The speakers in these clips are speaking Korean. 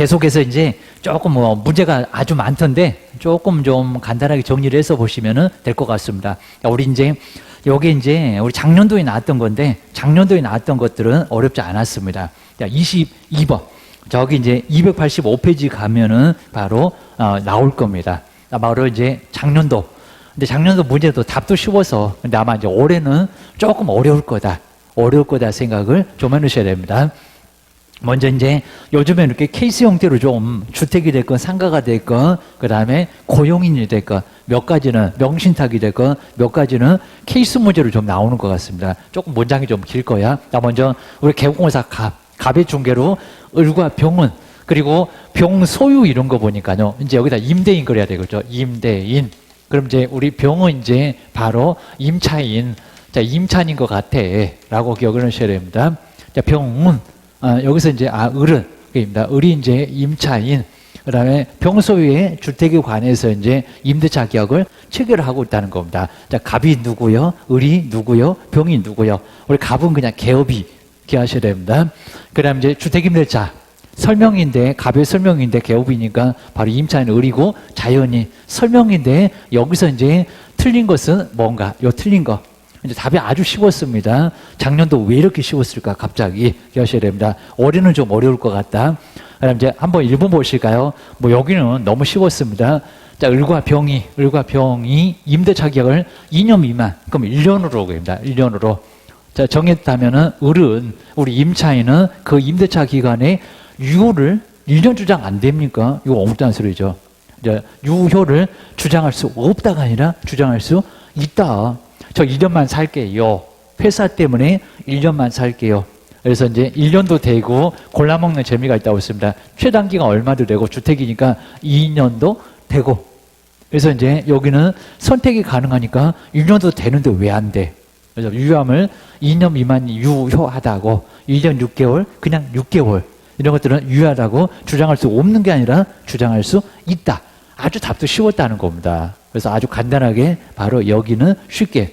계속해서 이제 조금 문제가 아주 많던데 조금 좀 간단하게 정리를 해서 보시면 될 것 같습니다. 우리 이제 여기 이제 우리 작년도에 나왔던 건데 작년도에 나왔던 것들은 어렵지 않았습니다. 22번 저기 이제 285페이지 가면은 바로 나올 겁니다. 바로 이제 작년도. 근데 작년도 문제도 답도 쉬워서 근데 아마 이제 올해는 조금 어려울 거다 생각을 좀 해놓으셔야 됩니다. 먼저 이제 요즘에 이렇게 케이스 형태로 좀 주택이 됐건 상가가 됐건 그 다음에 고용인이 됐건 몇 가지는 명신탁이 됐건 몇 가지는 케이스 문제로 좀 나오는 것 같습니다. 조금 문장이 좀 길 거야. 먼저 우리 개공사 갑의 중개로 을과 병은 그리고 병 소유 이런 거 보니까요. 이제 여기다 임대인 그래야 되겠죠. 임대인. 그럼 이제 우리 병은 이제 바로 임차인. 자, 임차인인 것 같아. 라고 기억을 하셔야 됩니다. 자, 병은 여기서 이제 을은 입니다. 을이 이제 임차인. 그다음에 병소유의 주택에 관해서 이제 임대차 계약을 체결하고 있다는 겁니다. 자, 갑이 누구요? 을이 누구요? 병이 누구요? 우리 갑은 그냥 개업이 기하셔야 됩니다. 그다음 이제 주택임대차 설명인데 갑의 설명인데 개업이니까 바로 임차인 을이고 자연이 설명인데 여기서 이제 틀린 것은 뭔가? 요 틀린 거. 이제 답이 아주 쉬웠습니다. 작년도 왜 이렇게 쉬웠을까? 갑자기 기하셔야 됩니다. 올해는 좀 어려울 것 같다. 그럼 이제 한번 1번 보실까요? 여기는 너무 쉬웠습니다. 자, 을과 병이 임대차 계약을 2년 미만. 그럼 1년으로 됩니다. 1년으로. 자, 정했다면은 을은 우리 임차인은 그 임대차 기간에 유효를 1년 주장 안 됩니까? 이거 엉뚱한 소리죠. 이제 유효를 주장할 수 없다가 아니라 주장할 수 있다. 저 2년만 살게요. 회사 때문에 1년만 살게요. 그래서 이제 1년도 되고 골라먹는 재미가 있다고 했습니다. 최단기가 얼마도 되고 주택이니까 2년도 되고. 그래서 이제 여기는 선택이 가능하니까 1년도 되는데 왜 안 돼? 그래서 유효함을 2년 미만이 유효하다고 1년 6개월, 그냥 6개월. 이런 것들은 유효하다고 주장할 수 없는 게 아니라 주장할 수 있다. 아주 답도 쉬웠다는 겁니다. 그래서 아주 간단하게 바로 여기는 쉽게.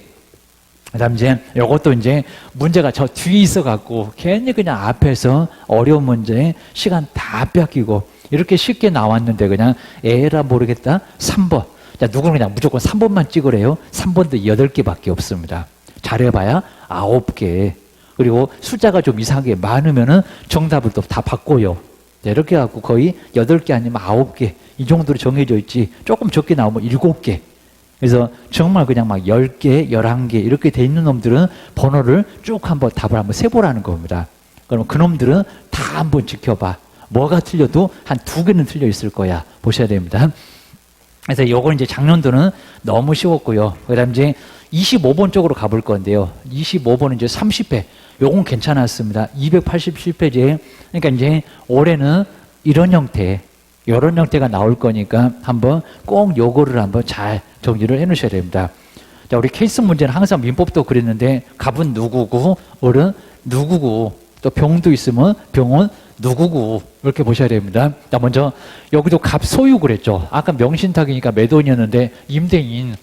그 다음 이제 이것도 이제 문제가 저 뒤에 있어갖고 괜히 그냥 앞에서 어려운 문제 시간 다 뺏기고 이렇게 쉽게 나왔는데 그냥 에라 모르겠다. 3번. 자, 누구는 그냥 무조건 3번만 찍으래요. 3번도 8개밖에 없습니다. 잘해봐야 9개. 그리고 숫자가 좀 이상하게 많으면은 정답을 또 다 바꿔요. 이렇게 해갖고 거의 8개 아니면 9개. 이 정도로 정해져 있지. 조금 적게 나오면 7개. 그래서 정말 그냥 막 10개, 11개 이렇게 돼 있는 놈들은 번호를 쭉 한번 답을 한번 세보라는 겁니다. 그럼 그 놈들은 다 한번 지켜봐. 뭐가 틀려도 한 2개는 틀려 있을 거야. 보셔야 됩니다. 그래서 요건 이제 작년도는 너무 쉬웠고요. 그 다음 이제 25번 쪽으로 가볼 건데요. 25번은 이제 30회. 요건 괜찮았습니다. 287페이지에. 그러니까 이제 올해는 이런 형태가 나올 거니까 한번 꼭 요거를 한번 잘 정리를 해 놓으셔야 됩니다. 자, 우리 케이스 문제는 항상 민법도 그랬는데 갑은 누구고, 을은 누구고, 또 병도 있으면 병은 누구고 이렇게 보셔야 됩니다. 자, 먼저 여기도 갑 소유 그랬죠. 아까 명신탁이니까 매도인이었는데 임대인.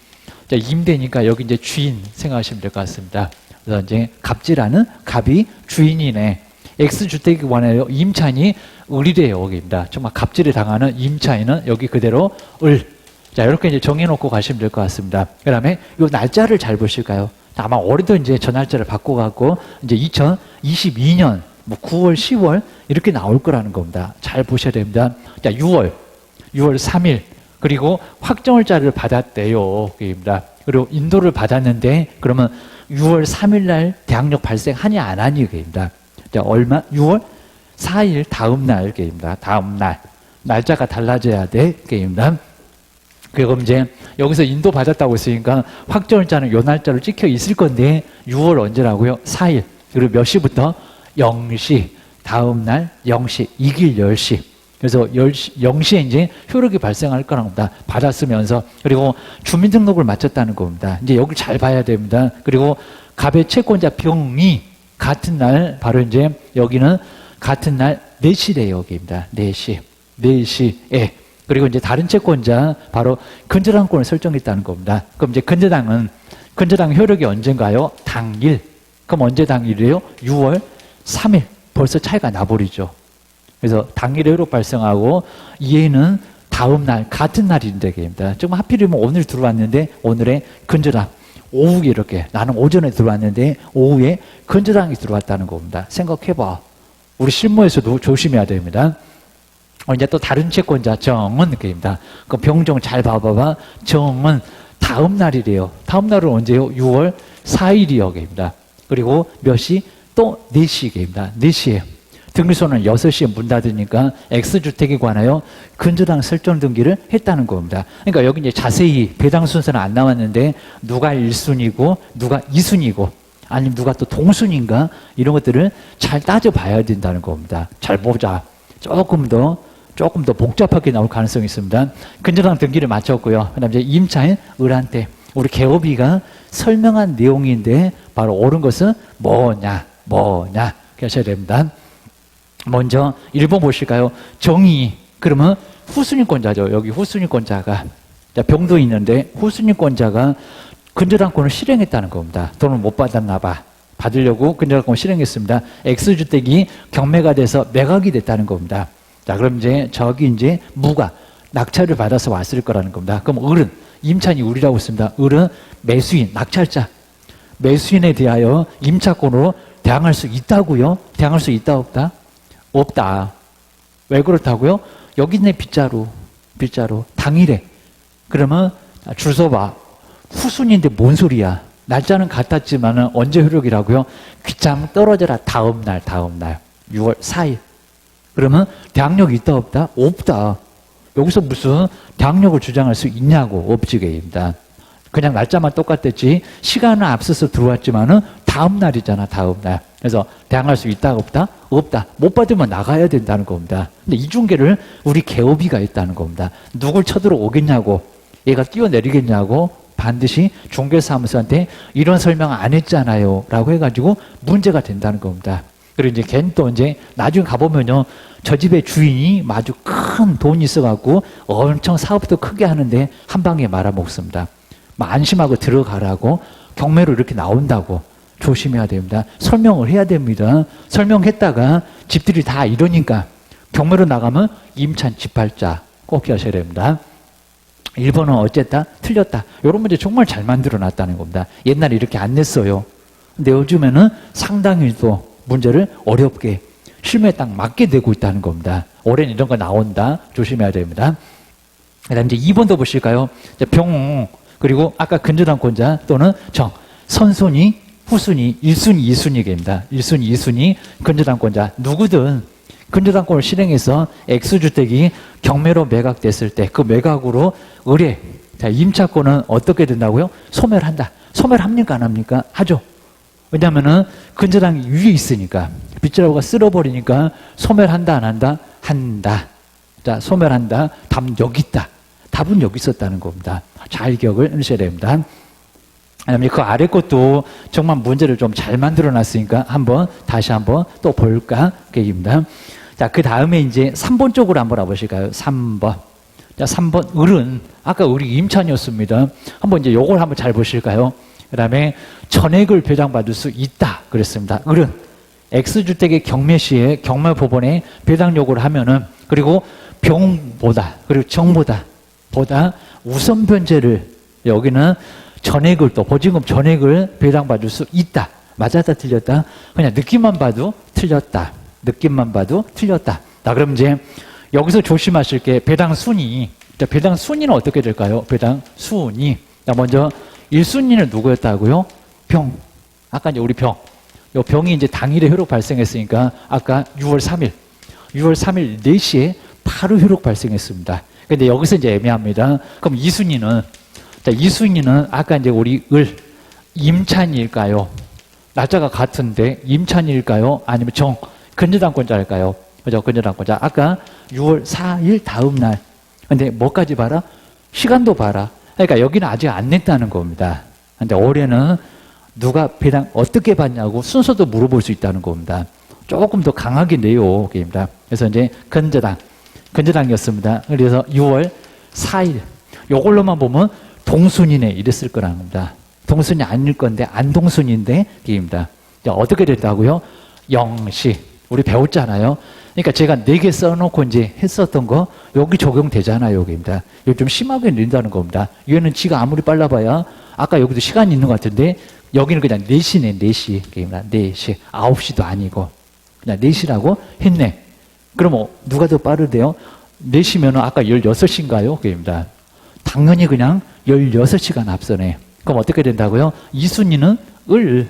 자, 임대니까 여기 이제 주인 생각하시면 될 것 같습니다. 그래서 이제 갑지라는 갑이 주인이네. X주택에 관하여 임차인이 을이래요. 여기입니다. 정말 갑질을 당하는 임차인은 여기 그대로 을. 자, 이렇게 이제 정해놓고 가시면 될 것 같습니다. 그 다음에 이 날짜를 잘 보실까요? 아마 올해도 이제 저 날짜를 바꿔갖고 이제 2022년 9월, 10월 이렇게 나올 거라는 겁니다. 잘 보셔야 됩니다. 자, 6월 3일. 그리고 확정일자를 받았대요. 입니다. 그리고 인도를 받았는데 그러면 6월 3일 날 대항력 발생하냐 안 하니 입니다. 자, 얼마? 6월 4일 다음 날 게임입니다. 다음 날. 날짜가 달라져야 돼. 게임입니다. 그리고 이제 여기서 인도 받았다고 했으니까 확정일자는 요 날짜로 찍혀 있을 건데 6월 언제라고요? 4일. 그리고 몇 시부터? 0시. 다음 날 0시. 이 길 10시. 그래서 0시에 이제 효력이 발생할 거라는 겁니다. 받았으면서. 그리고 주민등록을 마쳤다는 겁니다. 이제 여기 잘 봐야 됩니다. 그리고 갑의 채권자 병이 같은 날, 바로 이제 여기는 같은 날 4시래요. 여기입니다. 4시. 4시에. 그리고 이제 다른 채권자, 바로 근저당권을 설정했다는 겁니다. 그럼 이제 근저당 효력이 언젠가요? 당일. 그럼 언제 당일이에요? 6월 3일. 벌써 차이가 나버리죠. 그래서 당일에 회록 발생하고 얘는 다음 날 같은 날인데 입니다. 지금 하필이면 오늘 들어왔는데 오늘의 근저당 오후에 이렇게 나는 오전에 들어왔는데 오후에 근저당이 들어왔다는 겁니다. 생각해봐. 우리 실무에서도 조심해야 됩니다. 이제 또 다른 채권자 정은 입니다. 그 병정 잘 봐봐봐. 정은 다음 날이래요. 다음 날은 언제요? 6월 4일이요. 입니다. 그리고 몇 시? 또 4시입니다. 4시에. 등기소는 6시에 문 닫으니까 X주택에 관하여 근저당 설정 등기를 했다는 겁니다. 그러니까 여기 이제 자세히 배당 순서는 안 나왔는데 누가 1순위고 누가 2순위고 아니면 누가 또 동순인가 이런 것들을 잘 따져봐야 된다는 겁니다. 잘 보자. 조금 더 복잡하게 나올 가능성이 있습니다. 근저당 등기를 마쳤고요. 그 다음에 이제 임차인 을한테 우리 개업이가 설명한 내용인데 바로 옳은 것은 뭐냐 하셔야 됩니다. 먼저 1번 보실까요? 정의. 그러면 후순위권자죠. 여기 후순위권자가 병도 있는데 후순위권자가 근저당권을 실행했다는 겁니다. 돈을 못 받았나 봐. 받으려고 근저당권을 실행했습니다. X주택이 경매가 돼서 매각이 됐다는 겁니다. 자, 그럼 이제 저기 이제 무가 낙찰을 받아서 왔을 거라는 겁니다. 그럼 을은 임차인이 을이라고 했습니다. 을은 매수인, 낙찰자. 매수인에 대하여 임차권으로 대항할 수 있다고요? 대항할 수 있다 없다? 없다. 왜 그렇다고요? 여기 있네 빗자루 당일에. 그러면 줄 서봐. 후순위인데 뭔 소리야? 날짜는 같았지만 언제 효력이라고요? 귀참 떨어져라. 다음 날 6월 4일. 그러면 대항력이 있다 없다? 없다. 여기서 무슨 대항력을 주장할 수 있냐고. 없지게입니다. 그냥 날짜만 똑같았지 시간은 앞서서 들어왔지만은 다음 날이잖아. 다음 날. 그래서 대항할 수 있다 없다? 없다. 못 받으면 나가야 된다는 겁니다. 근데 이 중개를 우리 개업이가 있다는 겁니다. 누굴 쳐들어오겠냐고 얘가 뛰어내리겠냐고 반드시 중개사무소한테 이런 설명 안 했잖아요 라고 해가지고 문제가 된다는 겁니다. 그리고 이제 걔는 또 이제 나중에 가보면요 저 집의 주인이 아주 큰 돈이 있어갖고 엄청 사업도 크게 하는데 한 방에 말아먹습니다. 안심하고 들어가라고 경매로 이렇게 나온다고 조심해야 됩니다. 설명을 해야 됩니다. 설명했다가 집들이 다 이러니까 경매로 나가면 임차인 집팔자 꼭 기하셔야 됩니다. 1번은 어쨌다? 틀렸다. 이런 문제 정말 잘 만들어 놨다는 겁니다. 옛날에 이렇게 안 냈어요. 근데 요즘에는 상당히 또 문제를 어렵게 실무에 딱 맞게 되고 있다는 겁니다. 올해는 이런 거 나온다. 조심해야 됩니다. 그 다음 이제 2번도 보실까요? 병, 그리고 아까 근저당권자 또는 정, 선순위, 후순위, 1순위, 2순위입니다. 1순위, 2순위, 근저당권자. 누구든 근저당권을 실행해서 X주택이 경매로 매각됐을 때 그 매각으로 의뢰, 자, 임차권은 어떻게 된다고요? 소멸한다. 소멸합니까? 안 합니까? 하죠. 왜냐면은 근저당이 위에 있으니까 빗자루가 쓸어버리니까 소멸한다 안 한다? 한다. 자, 소멸한다. 답은 여기 있다. 답은 여기 있었다는 겁니다. 잘 기억을 하셔야 됩니다. 그다음에 그 아래 것도 정말 문제를 좀 잘 만들어 놨으니까 다시 한번 또 볼까? 계획입니다. 자, 그 다음에 이제 3번 쪽으로 한번 와보실까요? 3번. 자, 3번. 을은, 아까 우리 임차인이었습니다. 한번 이제 요걸 한번 잘 보실까요? 그 다음에 전액을 배당받을 수 있다. 그랬습니다. 을은 X주택의 경매 시에 경매법원에 배당 요구를 하면은 그리고 병보다, 그리고 정보다, 우선 변제를 여기는 전액을 또 보증금 전액을 배당받을 수 있다. 맞았다 틀렸다? 그냥 느낌만 봐도 틀렸다. 자, 그럼 이제 여기서 조심하실 게 배당 순위. 자, 배당 순위는 어떻게 될까요? 배당 순위. 자, 먼저 1순위는 누구였다고요? 병. 아까 이제 우리 병. 요 병이 이제 당일에 효력 발생했으니까 아까 6월 3일 4시에 바로 효력 발생했습니다. 근데 여기서 이제 애매합니다. 그럼 2순위는 자, 2순위는 아까 이제 우리 을 임차인일까요? 날짜가 같은데 임차인일까요? 아니면 정 근저당권자일까요? 그죠? 근저당권자. 아까 6월 4일 다음 날. 근데 뭐까지 봐라? 시간도 봐라. 그러니까 여기는 아직 안 냈다는 겁니다. 근데 올해는 누가 배당 어떻게 받냐고 순서도 물어볼 수 있다는 겁니다. 조금 더 강하게 내요. 입니다. 그래서 이제 근저당이었습니다. 그래서 6월 4일. 요걸로만 보면 동순이네 이랬을 거라는 겁니다. 동순이 아닐 건데 안동순인데 입니다. 어떻게 됐다고요? 0시. 우리 배웠잖아요. 그러니까 제가 4개 써놓고 이제 했었던 거 여기 적용되잖아요. 여기입니다. 이거 좀 심하게 낸다는 겁니다. 얘는 지가 아무리 빨라봐야 아까 여기도 시간이 있는 것 같은데 여기는 그냥 4시네. 4시. 그러니까 4시. 9시도 아니고 그냥 4시라고 했네. 그럼 누가 더 빠르대요? 4시면 아까 16시인가요? 그입니다. 당연히 그냥 16시간 앞서네. 그럼 어떻게 된다고요? 2순위는 을.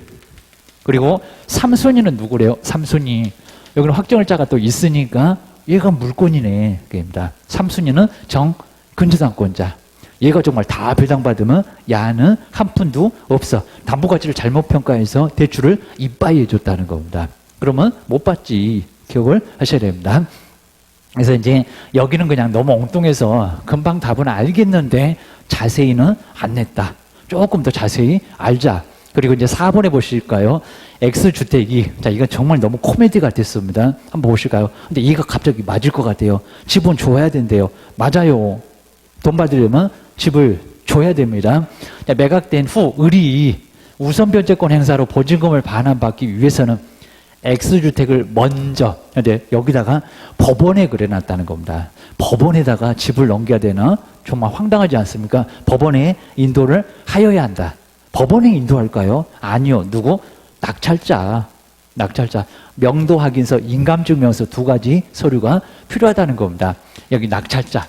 그리고 3순위는 누구래요? 3순위. 여기는 확정을자가 또 있으니까 얘가 물권이네. 그입니다. 3순위는 근저당권자. 얘가 정말 다 배당받으면 야는 한 푼도 없어. 담보가치를 잘못 평가해서 대출을 이빠이 해줬다는 겁니다. 그러면 못 받지. 기억을 하셔야 됩니다. 그래서 이제 여기는 그냥 너무 엉뚱해서 금방 답은 알겠는데 자세히는 안 냈다. 조금 더 자세히 알자. 그리고 이제 4번에 보실까요? X주택이, 자, 이건 정말 너무 코미디 같았습니다. 한번 보실까요? 근데 이거 갑자기 맞을 것 같아요. 집은 줘야 된대요. 맞아요. 돈 받으려면 집을 줘야 됩니다. 자, 매각된 후 을이 우선 변제권 행사로 보증금을 반환받기 위해서는 X주택을 먼저, 근데 여기다가 법원에 그려놨다는 겁니다. 법원에다가 집을 넘겨야 되나? 정말 황당하지 않습니까? 법원에 인도를 하여야 한다. 법원에 인도할까요? 아니요. 누구? 낙찰자. 명도 확인서, 인감증명서 2가지 서류가 필요하다는 겁니다. 여기 낙찰자.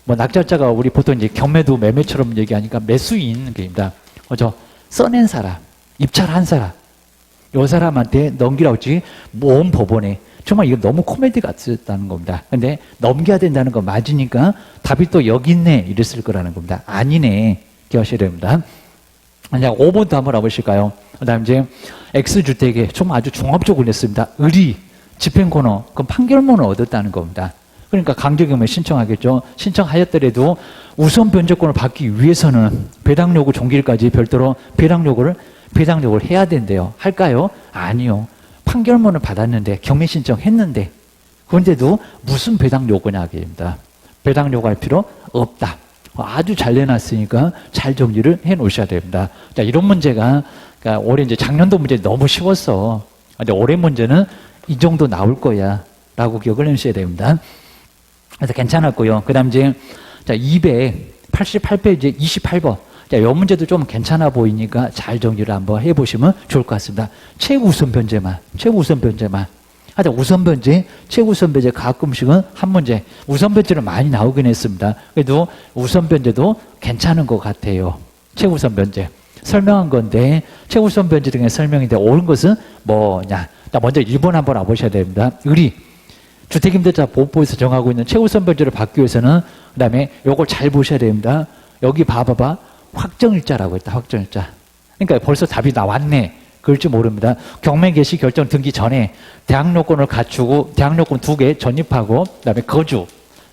낙찰자가 우리 보통 이제 경매도 매매처럼 얘기하니까 매수인, 입니다. 써낸 사람, 입찰한 사람. 요 사람한테 넘기라고 했지, 온 법원에. 정말 이거 너무 코미디 같았다는 겁니다. 근데 넘겨야 된다는 거 맞으니까 답이 또 여기 있네. 이랬을 거라는 겁니다. 아니네. 기억하셔야 됩니다. 5번도 한번 와보실까요? 그 다음 이제 X주택에 좀 아주 종합적으로 냈습니다. 을이 집행권어, 그럼 판결문을 얻었다는 겁니다. 그러니까 강제경매 신청하겠죠. 신청하였더라도 우선 변제권을 받기 위해서는 배당요구 종결까지 별도로 배당요구를 해야 된대요. 할까요? 아니요. 판결문을 받았는데 경매 신청했는데 그런데도 무슨 배당요구냐 입니다. 배당요구할 필요 없다. 아주 잘 내놨으니까 잘 정리를 해 놓으셔야 됩니다. 자, 이런 문제가, 그러니까 올해 이제 작년도 문제 너무 쉬웠어. 근데 올해 문제는 이 정도 나올 거야. 라고 기억을 해주셔야 됩니다. 그래서 괜찮았고요. 그 다음 이제, 자, 288페이지 28번. 자, 이 문제도 좀 괜찮아 보이니까 잘 정리를 한번 해보시면 좋을 것 같습니다. 최우선 변제만. 하여튼 우선 변제, 최우선 변제 가끔씩은 한 문제. 우선 변제는 많이 나오긴 했습니다. 그래도 우선 변제도 괜찮은 것 같아요. 최우선 변제. 설명한 건데, 최우선 변제 등의 설명인데, 옳은 것은 뭐냐. 자, 먼저 1번 한번 와보셔야 됩니다. 을이 주택임대차 보호법에서 정하고 있는 최우선 변제를 받기 위해서는, 그 다음에 요걸 잘 보셔야 됩니다. 여기 봐봐봐. 확정일자라고 했다. 확정일자. 그러니까 벌써 답이 나왔네. 그럴지 모릅니다. 경매 개시 결정 등기 전에 대항요건을 갖추고 대항요건 2개 전입하고 그다음에 거주.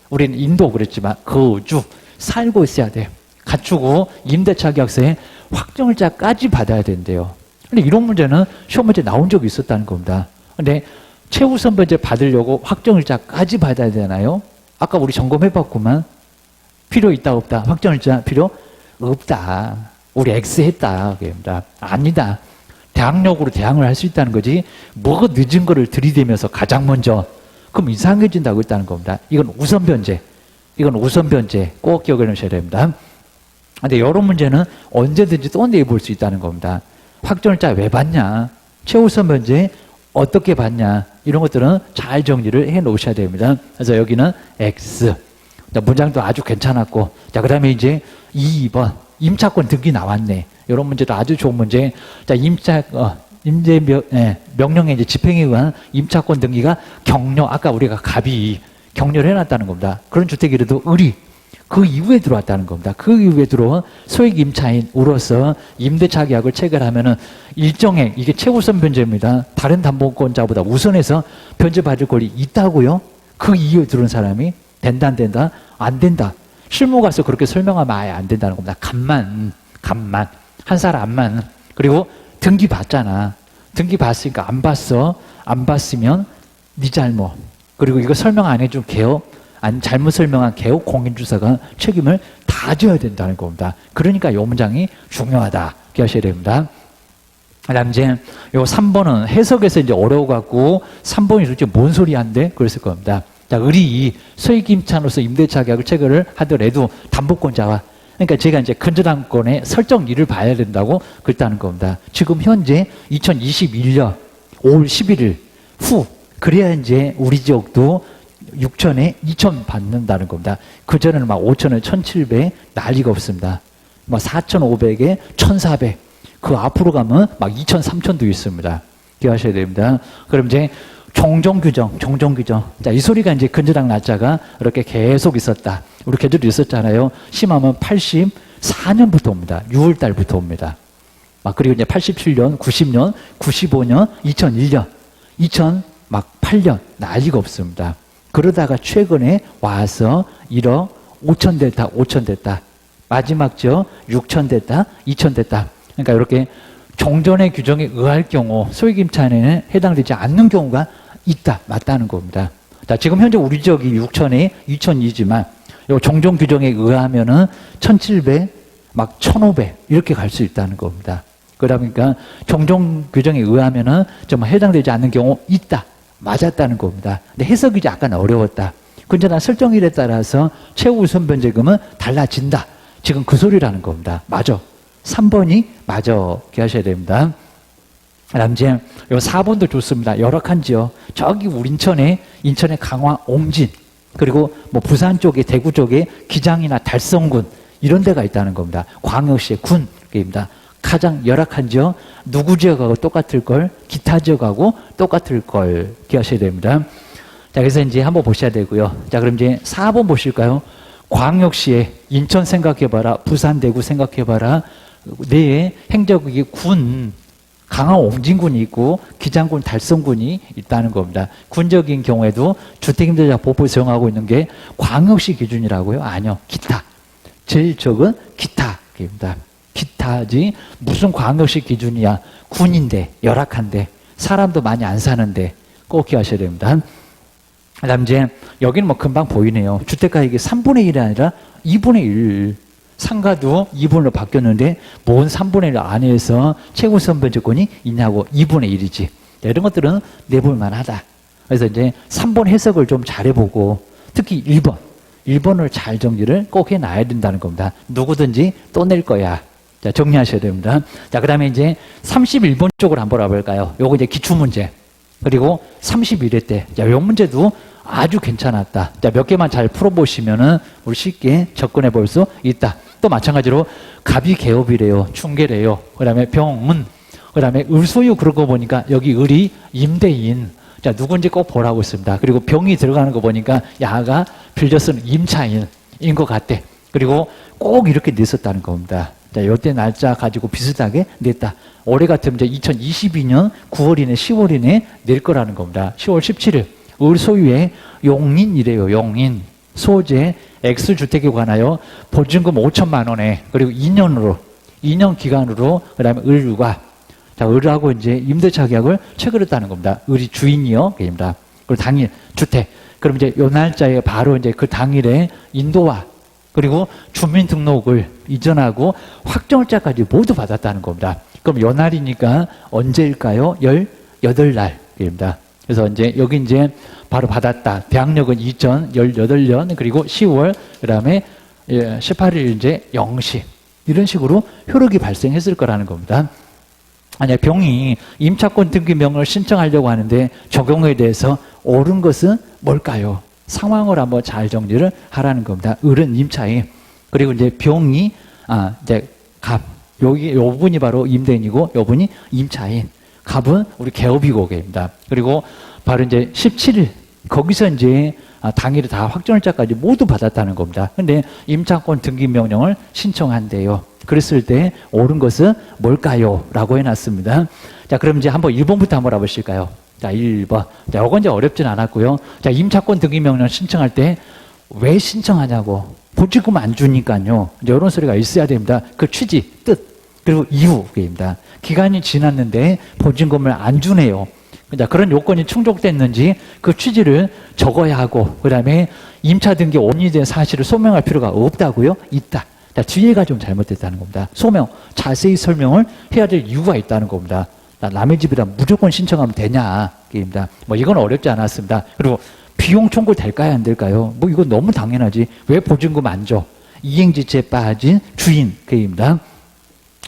우리는 인도 그랬지만 거주. 살고 있어야 돼. 갖추고 임대차 계약서에 확정일자까지 받아야 된대요. 근데 이런 문제는 시험 문제 나온 적이 있었다는 겁니다. 근데 최우선 변제 받으려고 확정일자까지 받아야 되나요? 아까 우리 점검해봤구만. 필요 있다 없다. 확정일자 필요 없다. 우리 X 했다. 그럽니다. 아니다. 대항력으로 대항을 할 수 있다는 거지. 뭐가 늦은 거를 들이대면서 가장 먼저. 그럼 이상해진다고 했다는 겁니다. 이건 우선 변제. 꼭 기억해 놓으셔야 됩니다. 근데 이런 문제는 언제든지 또 내볼 수 있다는 겁니다. 확정일자 왜 받냐? 최우선 변제 어떻게 받냐? 이런 것들은 잘 정리를 해 놓으셔야 됩니다. 그래서 여기는 X. 자, 문장도 아주 괜찮았고. 자, 그 다음에 이제 2번. 임차권 등기 나왔네. 이런 문제도 아주 좋은 문제. 자, 명령에 이제 집행에 의한 임차권 등기가 격려, 아까 우리가 갑이 격려를 해놨다는 겁니다. 그런 주택이라도 을이 그 이후에 들어왔다는 겁니다. 그 이후에 들어온 소액 임차인으로서 임대차 계약을 체결하면은 일정액, 이게 최우선 변제입니다. 다른 담보권자보다 우선해서 변제받을 권리 있다고요? 그 이후에 들어온 사람이 된다, 안 된다? 안 된다. 실무 가서 그렇게 설명하면 아예 안 된다는 겁니다. 갑만. 한 사람만. 그리고 등기 봤잖아. 등기 봤으니까 안 봤어. 안 봤으면 네 잘못. 그리고 이거 설명 안 해준 개업, 잘못 설명한 개업 공인주사가 책임을 다 져야 된다는 겁니다. 그러니까 이 문장이 중요하다. 기억하셔야 됩니다. 그다음 이제 요 3번은 해석에서 이제 어려워갖고 3번이 도대체 뭔 소리 한대? 그랬을 겁니다. 자, 을이 소액임차로서 임대차 계약을 체결을 하더라도 담보권자와 그러니까 제가 이제 근저당권의 설정일을 봐야 된다고 그랬다는 겁니다. 지금 현재 2021년 5월 11일 후 그래야 이제 우리 지역도 6천에 2천 받는다는 겁니다. 그전에는 막 5천에 1,700 난리가 없습니다. 막 4,500에 1,400 그 앞으로 가면 막 2천, 3천도 있습니다. 기억하셔야 됩니다. 그럼 이제 종전규정. 자, 이 소리가 이제 근저당 날짜가 이렇게 계속 있었다. 우리 계절도 있었잖아요. 심하면 84년부터 옵니다. 6월 달부터 옵니다. 막 그리고 이제 87년, 90년, 95년, 2001년, 2008년 난리가 없습니다. 그러다가 최근에 와서 1억 5천 됐다. 마지막 죠 6천 됐다, 2천 됐다. 그러니까 이렇게 종전의 규정에 의할 경우 소액임차에는 해당되지 않는 경우가 있다, 맞다는 겁니다. 자, 지금 현재 우리 지역이 6천에 2천이지만 요 종전 규정에 의하면은 1,700, 막 1,500 이렇게 갈 수 있다는 겁니다. 그러니까 종전 규정에 의하면은 좀 해당되지 않는 경우 있다, 맞았다는 겁니다. 근데 해석이 약간 어려웠다. 근저당 설정일에 따라서 최후 우선 변제금은 달라진다. 지금 그 소리라는 겁니다. 맞아. 3번이 맞아. 기억하셔야 됩니다. 그다음 이제 요 4번도 좋습니다. 열악한지요. 저기 우리 인천에 강화 옹진 그리고 뭐 부산 쪽에 대구 쪽에 기장이나 달성군 이런 데가 있다는 겁니다. 광역시의 군입니다. 가장 열악한지요. 누구 지역하고 똑같을 걸, 기타 지역하고 똑같을 걸 기억하셔야 됩니다. 자, 그래서 이제 한번 보셔야 되고요. 자, 그럼 이제 4번 보실까요? 광역시에 인천 생각해봐라, 부산, 대구 생각해봐라. 내 행정국이 군, 강화 옹진군이 있고 기장군, 달성군이 있다는 겁니다. 군적인 경우에도 주택임대차 보호 적용하고 있는 게 광역시 기준이라고요? 아니요, 기타. 제일 적은 기타입니다. 기타지 무슨 광역시 기준이야? 군인데, 열악한데, 사람도 많이 안 사는데 꼭 기억하셔야 됩니다. 그다음 이제 여기는 뭐 금방 보이네요. 주택가액이 3분의 1이 아니라 2분의 1. 상가도 2분으로 바뀌었는데 뭔 3분의 1 안에서 최우선 변제권이 있냐고 2분의 1이지. 이런 것들은 내볼만 하다. 그래서 이제 3번 해석을 좀 잘해보고 특히 1번을 잘 정리를 꼭 해놔야 된다는 겁니다. 누구든지 또 낼 거야. 자, 정리하셔야 됩니다. 자, 그 다음에 이제 31번 쪽으로 한번 알아볼까요? 요거 이제 기출문제. 그리고 31회 때. 자, 요 문제도 아주 괜찮았다. 자, 몇 개만 잘 풀어보시면은 우리 쉽게 접근해 볼 수 있다. 또 마찬가지로 갑이 개업이래요. 충계래요. 그 다음에 병은, 그 다음에 을소유 그런 거 보니까 여기 을이 임대인. 자, 누군지 꼭 보라고 있습니다. 그리고 병이 들어가는 거 보니까 야가 빌려 쓰는 임차인인 것 같대. 그리고 꼭 이렇게 냈었다는 겁니다. 자, 요때 날짜 가지고 비슷하게 냈다. 올해 같으면 이제 2022년 9월이네, 10월이네 낼 거라는 겁니다. 10월 17일. 을 소유의 용인이래요. 용인. 소재 X주택에 관하여 보증금 5천만 원에 그리고 2년 기간으로 그 다음에 을과 자, 을하고 이제 임대차 계약을 체결했다는 겁니다. 을이 주인이요. 입니다. 그리고 당일 주택. 그럼 이제 요 날짜에 바로 이제 그 당일에 인도와 그리고 주민등록을 이전하고 확정일자까지 모두 받았다는 겁니다. 그럼 요 날이니까 언제일까요? 18날입니다. 그래서 이제 여기 이제 바로 받았다. 대항력은 2018년 그리고 10월 그다음에 18일 이제 0시 이런 식으로 효력이 발생했을 거라는 겁니다. 아니야, 병이 임차권 등기 명령을 신청하려고 하는데 적용에 대해서 옳은 것은 뭘까요? 상황을 한번 잘 정리를 하라는 겁니다. 을은 임차인 그리고 이제 병이 이제 갑 여기 요 분이 바로 임대인이고 요 분이 임차인. 갑은 우리 개업이고입니다. 그리고 바로 이제 17일 거기서 이제 당일에 다 확정일자까지 모두 받았다는 겁니다. 근데 임차권 등기 명령을 신청한대요. 그랬을 때 옳은 것은 뭘까요? 라고 해놨습니다. 자, 그럼 이제 한번 1번부터 한번 알아보실까요? 자, 1번. 자, 이건 이제 어렵진 않았고요. 자, 임차권 등기 명령 신청할 때 왜 신청하냐고. 보증금 안 주니까요. 이제 이런 소리가 있어야 됩니다. 그 취지, 뜻. 그리고 이유입니다. 기간이 지났는데 보증금을 안 주네요. 자, 그런 요건이 충족됐는지 그 취지를 적어야 하고, 그 다음에 임차 등기 원인이 된 사실을 소명할 필요가 없다고요? 있다. 자, 뒤에가 좀 잘못됐다는 겁니다. 소명, 자세히 설명을 해야 될 이유가 있다는 겁니다. 남의 집이라 무조건 신청하면 되냐? 입니다. 뭐 이건 어렵지 않았습니다. 그리고 비용 청구 될까요? 안 될까요? 뭐 이거 너무 당연하지. 왜 보증금 안 줘? 이행지체에 빠진 주인, 그입니다.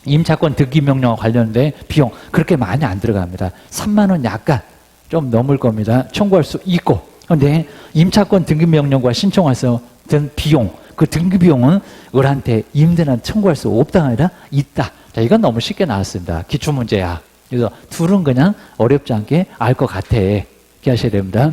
임차권 등기 명령과 관련된 비용 그렇게 많이 안 들어갑니다. 3만 원 약간 좀 넘을 겁니다. 청구할 수 있고. 그런데 임차권 등기 명령과 신청해서 든 비용, 그 등기 비용은 을한테 임대인한테 청구할 수 없다가 아니라 있다. 자, 이건 너무 쉽게 나왔습니다. 기출문제야. 그래서 둘은 그냥 어렵지 않게 알 것 같아. 이렇게 하셔야 됩니다.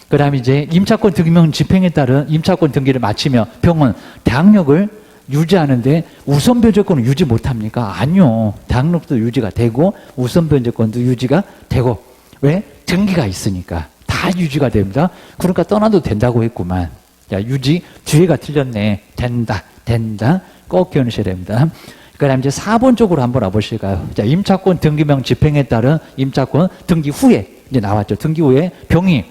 그 다음에 이제 임차권 등기명 집행에 따른 임차권 등기를 마치며 병은 대항력을 유지하는데 우선 변제권은 유지 못합니까? 아니요. 대항력도 유지가 되고 우선 변제권도 유지가 되고. 왜? 등기가 있으니까 다 유지가 됩니다. 그러니까 떠나도 된다고 했구만. 자, 유지 뒤에가 틀렸네. 된다. 꼭 기억하셔야 됩니다. 그 다음 이제 4번 쪽으로 한번 와보실까요? 자, 임차권 등기명 집행에 따른 임차권 등기 후에 이제 나왔죠. 등기 후에 병이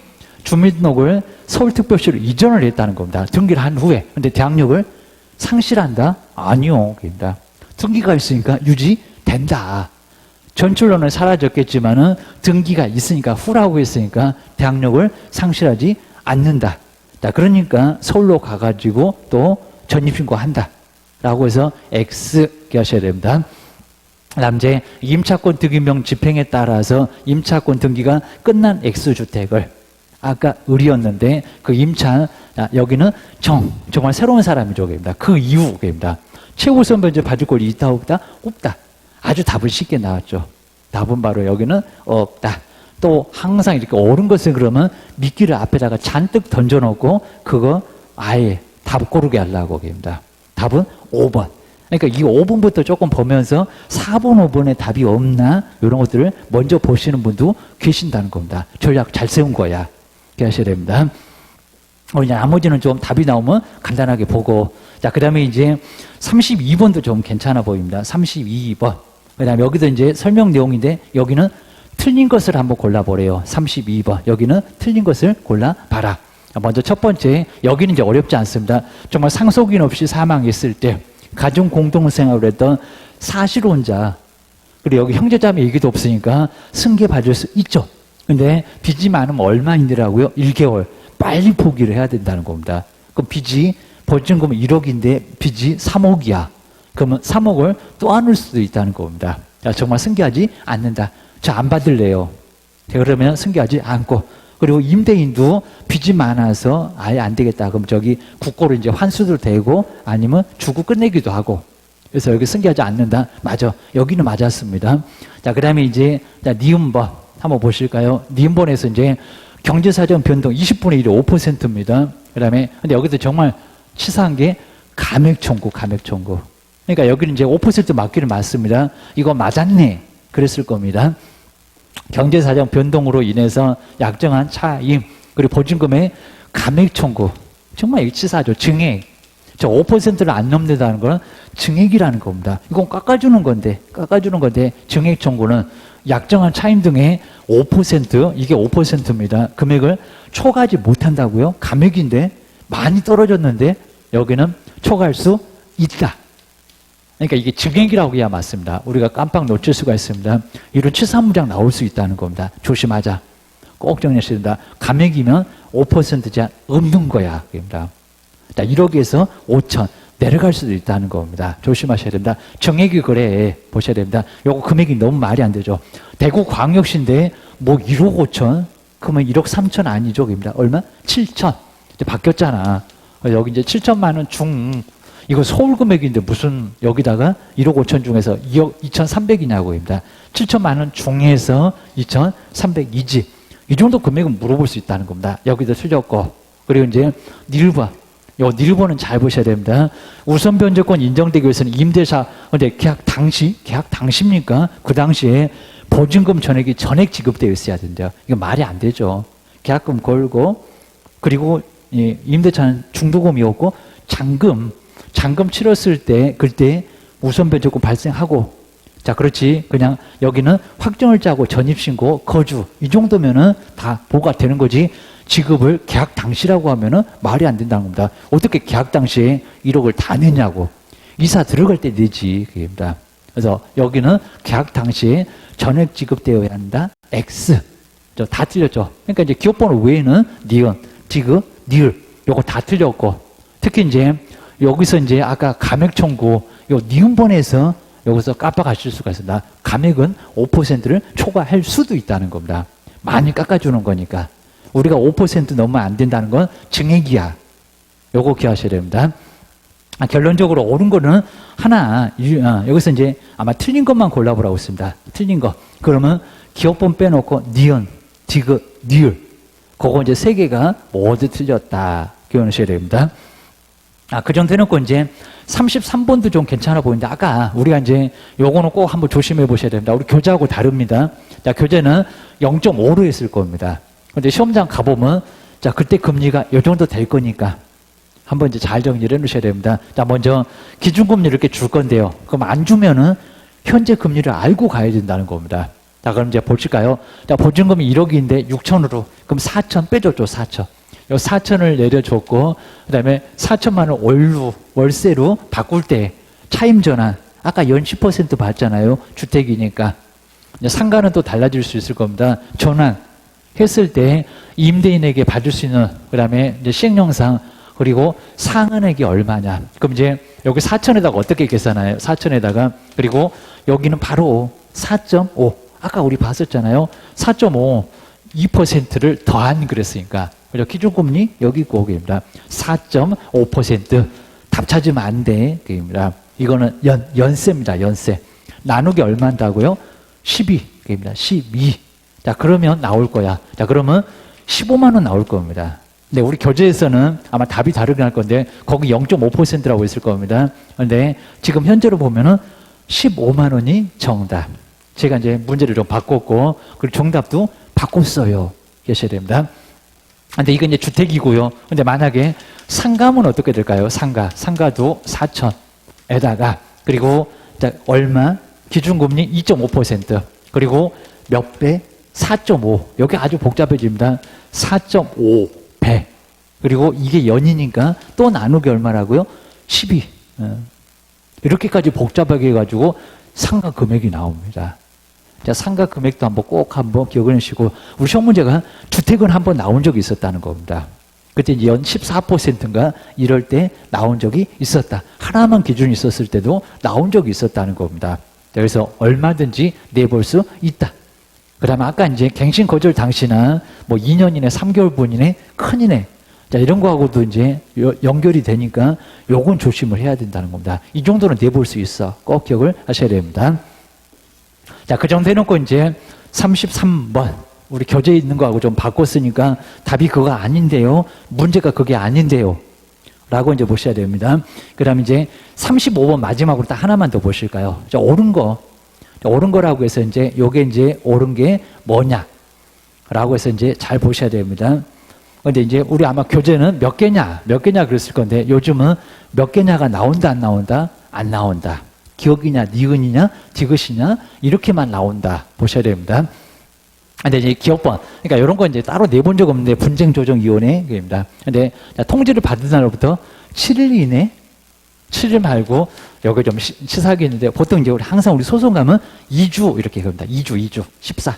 주민등록을 서울특별시로 이전을 했다는 겁니다. 등기를 한 후에. 근데 대항력을 상실한다? 아니요. 그입니다. 등기가 있으니까 유지된다. 전출로는 사라졌겠지만은 등기가 있으니까 후라고 했으니까 대항력을 상실하지 않는다. 자, 그러니까 서울로 가가지고 또 전입신고한다. 라고 해서 X 하셔야 됩니다. 다음 이제 임차권 등기명 집행에 따라서 임차권 등기가 끝난 X주택을 아까 을이었는데 그 임차 여기는 정말 새로운 사람이죠. 그 이후입니다. 최우선 변제 받을 권리 있다 없다? 없다. 아주 답은 쉽게 나왔죠. 답은 바로 여기는 없다. 또 항상 이렇게 옳은 것을 그러면 미끼를 앞에다가 잔뜩 던져놓고 그거 아예 답 고르게 하려고 합니다. 답은 5번. 그러니까 이 5번부터 조금 보면서 4번, 5번에 답이 없나 이런 것들을 먼저 보시는 분도 계신다는 겁니다. 전략 잘 세운 거야. 이렇게 하셔야 됩니다. 이제 나머지는 좀 답이 나오면 간단하게 보고. 자, 그 다음에 이제 32번도 좀 괜찮아 보입니다. 32번. 그 다음에 여기도 이제 설명 내용인데 여기는 틀린 것을 한번 골라보래요. 32번. 여기는 틀린 것을 골라봐라. 먼저 첫 번째, 여기는 이제 어렵지 않습니다. 정말 상속인 없이 사망했을 때 가정 공동생활을 했던 사실혼자, 그리고 여기 형제자매 얘기도 없으니까 승계 받을 수 있죠. 근데 빚이 많으면 얼마인데라고요? 1개월. 빨리 포기를 해야 된다는 겁니다. 그럼 빚이 보증금은 1억인데 빚이 3억이야. 그러면 3억을 또 안을 수도 있다는 겁니다. 자, 정말 승계하지 않는다. 저 안 받을래요. 그러면 승계하지 않고. 그리고 임대인도 빚이 많아서 아예 안 되겠다. 그럼 저기 국고로 이제 환수도 되고 아니면 주고 끝내기도 하고. 그래서 여기 승계하지 않는다. 맞아. 여기는 맞았습니다. 자, 그 다음에 이제 니은번 한번 보실까요? 니은번에서 이제 경제사정 변동 20분의 1이 5%입니다. 그 다음에 근데 여기서 정말 치사한 게 감액 청구. 그러니까 여기는 이제 5% 맞기는 맞습니다. 이거 맞았네. 그랬을 겁니다. 경제사정 변동으로 인해서 약정한 차임, 그리고 보증금의 감액 청구. 정말 이게 치사하죠. 증액. 저 5%를 안 넘는다는 건 증액이라는 겁니다. 이건 깎아주는 건데 증액 청구는 약정한 차임 등의 5%, 이게 5%입니다. 금액을 초과하지 못한다고요? 감액인데 많이 떨어졌는데 여기는 초과할 수 있다. 그러니까 이게 증액이라고 해야 맞습니다. 우리가 깜빡 놓칠 수가 있습니다. 이런 치사무장 나올 수 있다는 겁니다. 조심하자. 꼭 정리하셔야 된다. 감액이면 5% 제한 없는 거야. 그럽니다. 1억에서 5천 내려갈 수도 있다는 겁니다. 조심하셔야 됩니다. 정액이 그래 보셔야 됩니다. 요거 금액이 너무 말이 안 되죠. 대구광역시인데 뭐 1억 5천 그러면 1억 3천 아니죠. 그럽니다. 얼마? 7천. 이제 바뀌었잖아. 여기 이제 7천만 원 중 이거 서울 금액인데 무슨 여기다가 1억 5천 중에서 2억 2,300이냐고입니다. 7천만 원 중에서 2,300이지. 이 정도 금액은 물어볼 수 있다는 겁니다. 여기도 틀렸고. 그리고 이제 닐번. 요 닐번은 잘 보셔야 됩니다. 우선 변제권 인정되기 위해서는 임대차, 근데 계약 당시입니까? 그 당시에 보증금 전액이 전액 지급되어 있어야 된대요. 이거 말이 안 되죠. 계약금 걸고, 그리고 임대차는 중도금이었고, 잔금 치렀을 때, 그때 우선 변제권 발생하고, 자, 그렇지. 그냥 여기는 확정을 짜고 전입신고, 거주. 이 정도면은 다 보고가 되는 거지. 지급을 계약 당시라고 하면은 말이 안 된다는 겁니다. 어떻게 계약 당시에 1억을 다 내냐고. 이사 들어갈 때 내지. 그겁니다. 그래서 여기는 계약 당시에 전액 지급되어야 한다. X. 다 틀렸죠. 그러니까 이제 기업번호 외에는 니은, 디귿, 니을 요거 다 틀렸고 특히 이제 여기서 이제 아까 감액 청구 요 니은번에서 여기서 깜빡하실 수가 있습니다. 감액은 5%를 초과할 수도 있다는 겁니다. 많이 깎아주는 거니까. 우리가 5% 넘으면 안 된다는 건 증액이야. 요거 기억하셔야 됩니다. 결론적으로 옳은 거는 하나, 여기서 이제 아마 틀린 것만 골라보라고 했습니다. 틀린 거. 그러면 기업번 빼놓고 니은, 디귿, 니을. 그거 이제 세 개가 모두 틀렸다. 기억하셔야 됩니다. 그 정도 해놓고 이제 33번도 좀 괜찮아 보이는데 아까 우리가 이제 요거는 꼭 한번 조심해 보셔야 됩니다. 우리 교재하고 다릅니다. 자, 교재는 0.5로 했을 겁니다. 근데 시험장 가보면 자, 그때 금리가 요 정도 될 거니까 한번 이제 잘 정리를 해 놓으셔야 됩니다. 자, 먼저 기준금리 이렇게 줄 건데요. 그럼 안 주면은 현재 금리를 알고 가야 된다는 겁니다. 자, 그럼 이제 보실까요? 자, 보증금이 1억인데 6천으로 그럼 4천 빼줬죠, 4천. 요 4천을 내려줬고 그다음에 4천만 원 월세로 바꿀 때 차임 전환 아까 연 10% 받잖아요. 주택이니까. 상가는 또 달라질 수 있을 겁니다. 전환 했을 때 임대인에게 받을 수 있는 그다음에 이제 시행령상 그리고 상한액이 얼마냐. 그럼 이제 여기 4천에다가 어떻게 계산해요? 4천에다가 그리고 여기는 바로 4.5 아까 우리 봤었잖아요. 4.5 2%를 더한 그랬으니까 그죠? 기준금리 여기 있고 거기입니다. 4.5% 답 찾으면 안 돼. 그입니다. 이거는 연세입니다. 연세. 나누기 얼마인다고요? 12입니다. 12. 자, 그러면 나올 거야. 자, 그러면 15만 원 나올 겁니다. 근데 우리 교재에서는 아마 답이 다르게 할 건데 거기 0.5%라고 있을 겁니다. 근데 지금 현재로 보면은 15만 원이 정답. 제가 이제 문제를 좀 바꿨고 그리고 정답도 바꿨어요. 계셔야 됩니다. 근데 이건 이제 주택이고요. 근데 만약에 상가면 어떻게 될까요? 상가도 4천에다가 그리고 자, 얼마? 기준금리 2.5% 그리고 몇 배? 4.5. 여기 아주 복잡해집니다. 4.5배. 그리고 이게 연이니까 또 나누기 얼마라고요? 12. 이렇게까지 복잡하게 해가지고 상가 금액이 나옵니다. 자, 상가 금액도 꼭 한번 기억을 해주시고, 우리 시험 문제가 주택은 한번 나온 적이 있었다는 겁니다. 그때 이제 연 14%인가 이럴 때 나온 적이 있었다. 하나만 기준이 있었을 때도 나온 적이 있었다는 겁니다. 그래서 얼마든지 내볼 수 있다. 그 다음에 아까 이제 갱신 거절 당시나 뭐 2년 이내, 3개월 분 이내, 큰 이내. 자, 이런 거하고도 이제 연결이 되니까 요건 조심을 해야 된다는 겁니다. 이 정도는 내볼 수 있어. 꼭 기억을 하셔야 됩니다. 자, 그 정도 해놓고 이제 33번. 우리 교재에 있는 거하고 좀 바꿨으니까 답이 그거 아닌데요. 문제가 그게 아닌데요. 라고 이제 보셔야 됩니다. 그 다음에 이제 35번 마지막으로 딱 하나만 더 보실까요? 자, 옳은 거. 옳은 거라고 해서 이제 요게 이제 옳은 게 뭐냐. 라고 해서 이제 잘 보셔야 됩니다. 근데 이제 우리 아마 교재는 몇 개냐 그랬을 건데 요즘은 몇 개냐가 나온다, 안 나온다? 안 나온다. 기억이냐, 니은이냐, 디귿이냐, 이렇게만 나온다. 보셔야 됩니다. 근데 이제 기억번. 그러니까 이런 거 이제 따로 내본 적 없는데 분쟁조정위원회입니다. 근데 통지를 받은 날로부터 7일 이내, 7일 말고 여기 좀 시사하게 있는데 보통 이제 항상 우리 소송 가면 2주 이렇게 합니다. 2주, 14.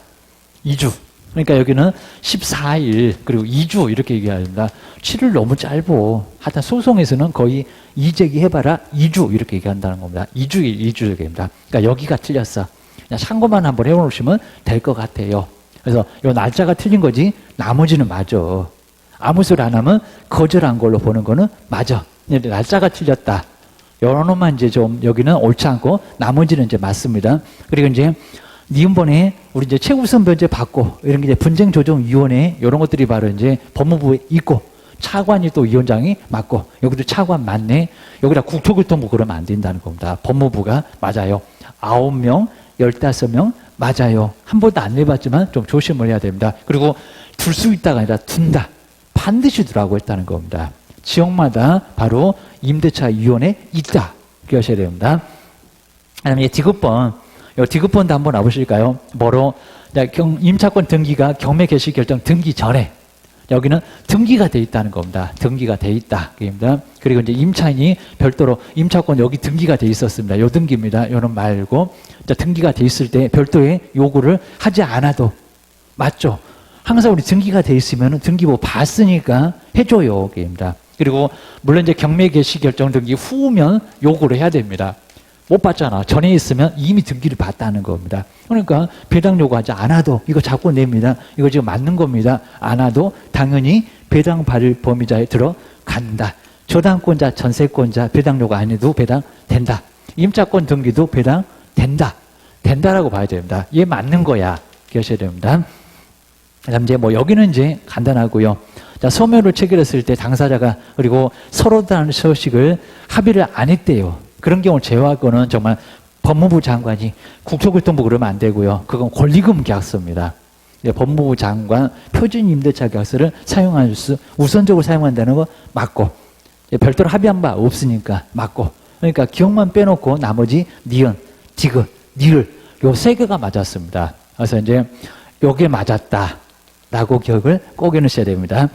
2주. 그러니까 여기는 14일, 그리고 2주 이렇게 얘기합니다. 7일 너무 짧고, 하여튼 소송에서는 거의 이재기 해봐라 2주 이렇게 얘기한다는 겁니다. 2주일, 2주 얘기합니다. 그러니까 여기가 틀렸어. 그냥 참고만 한번 해놓으시면 될 것 같아요. 그래서 요 날짜가 틀린 거지, 나머지는 맞아. 아무 소리 안 하면 거절한 걸로 보는 거는 맞아. 근데 날짜가 틀렸다. 요런 놈만 이제 좀 여기는 옳지 않고, 나머지는 이제 맞습니다. 그리고 이제 니은번에 우리 이제 최우선 변제 받고 이런 게 이제 분쟁조정위원회 이런 것들이 바로 이제 법무부에 있고 차관이 또 위원장이 맞고 여기도 차관 맞네. 여기다 국토교통부 그러면 안 된다는 겁니다. 법무부가 맞아요. 9명, 15명 맞아요. 한 번도 안 내봤지만 좀 조심을 해야 됩니다. 그리고 둘 수 있다가 아니라 둔다. 반드시 두라고 했다는 겁니다. 지역마다 바로 임대차위원회 있다. 기억하셔야 됩니다. 그다음에 디귿번. 요 디귿번도 한번 와보실까요? 뭐로? 임차권 등기가 경매 개시 결정 등기 전에. 여기는 등기가 돼 있다는 겁니다. 등기가 돼 있다. 그입니다. 그리고 이제 임차인이 별도로 임차권 여기 등기가 돼 있었습니다. 요 등기입니다. 요는 말고 자, 등기가 돼 있을 때 별도의 요구를 하지 않아도 맞죠? 항상 우리 등기가 돼 있으면 등기부 봤으니까 해줘요. 그입니다. 그리고 물론 이제 경매 개시 결정 등기 후면 요구를 해야 됩니다. 못 받잖아. 전에 있으면 이미 등기를 봤다는 겁니다. 그러니까 배당 요구하지 않아도 이거 자꾸 냅니다. 이거 지금 맞는 겁니다. 않아도 당연히 배당 받을 범위자에 들어간다. 저당권자, 전세권자 배당 요구 안 해도 배당된다. 임차권 등기도 배당된다. 된다라고 봐야 됩니다. 얘 맞는 거야. 기억하셔야 됩니다. 그다음 이제 뭐 여기는 이제 간단하고요. 자, 소멸을 체결했을 때 당사자가 그리고 서로 다른 소식을 합의를 안 했대요. 그런 경우를 제외하고는 정말 법무부 장관이 국토교통부 그러면 안 되고요. 그건 권리금 계약서입니다. 법무부 장관 표준 임대차 계약서를 사용할 수 우선적으로 사용한다는 거 맞고 별도로 합의한 바 없으니까 맞고 그러니까 기억만 빼놓고 나머지 니은, 디귿, 니을 요 세 개가 맞았습니다. 그래서 이제 요게 맞았다라고 기억을 꼭 해놓으셔야 됩니다.